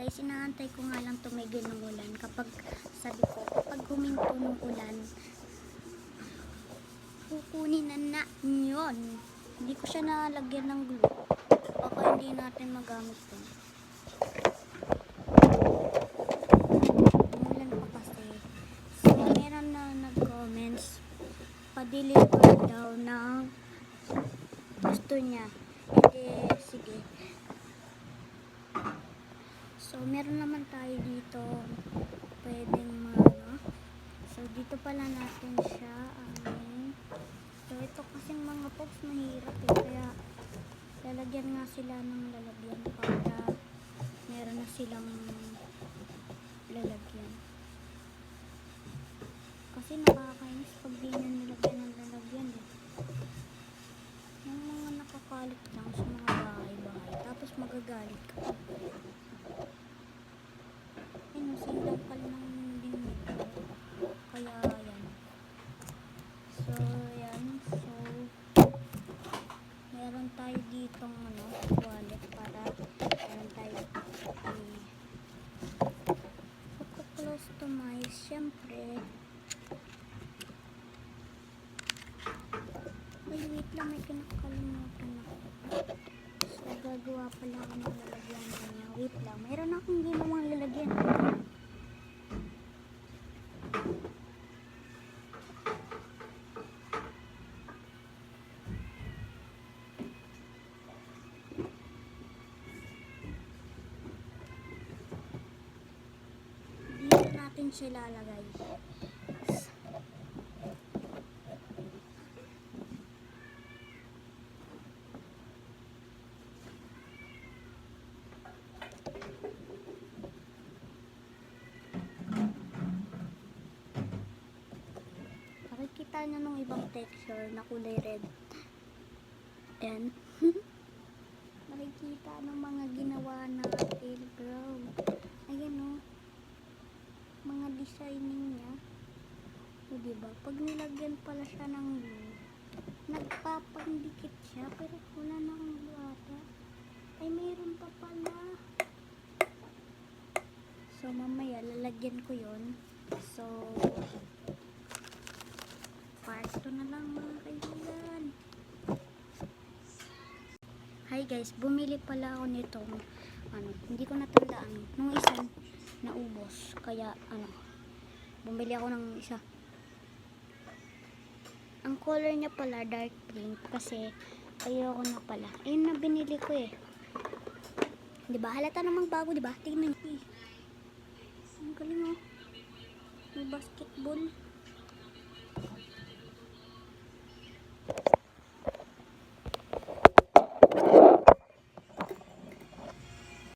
guys, inaantay ko nga lang tumigil ng ulan. Kapag, sabi ko, kapag huminto ng ulan, kukunin na yun. Hindi ko siya nalagyan ng glue. Baka hindi natin magamit ito. Umulan pa kasi. So, meron na nag-comments. Pa-deliver daw ng gusto niya. Hindi, sige. So, meron naman tayo dito pwedeng so, dito pala natin siya so, ito kasing mga box mahirap kaya lalagyan nga sila ng lalagyan para meron na silang lalagyan kasi nakakainis pag di nyo nilagyan ng lalagyan yung mga nakakalit lang sa mga bahay-bahay tapos magagalit ka sinlang ka lang limit kaya yan so meron tayo ditong wallet para meron tayo customize syempre wait lang may kinakalimutan ako so gagawa pala ako ng lalagyan kanya wait lang meron akong ginawang lalagyan natin siya lalagay nakikita nyo nung ibang texture na kulay red and nakikita ng mga ginawa natin bro ayan mga designing niya o diba pag nilagyan pala siya ng glue nagpapandikit siya pero wala na akong glue ata ay mayroon pa pala so mamaya lalagyan ko yon so part 2 na lang mga kaibigan hi guys bumili pala ako nitong hindi ko natandaan nung isang naubos kaya bumili ako ng isa ang color niya pala dark pink kasi ayoko na pala ayun na binili ko diba halata namang bago diba tingnan niyo ang galing may basketball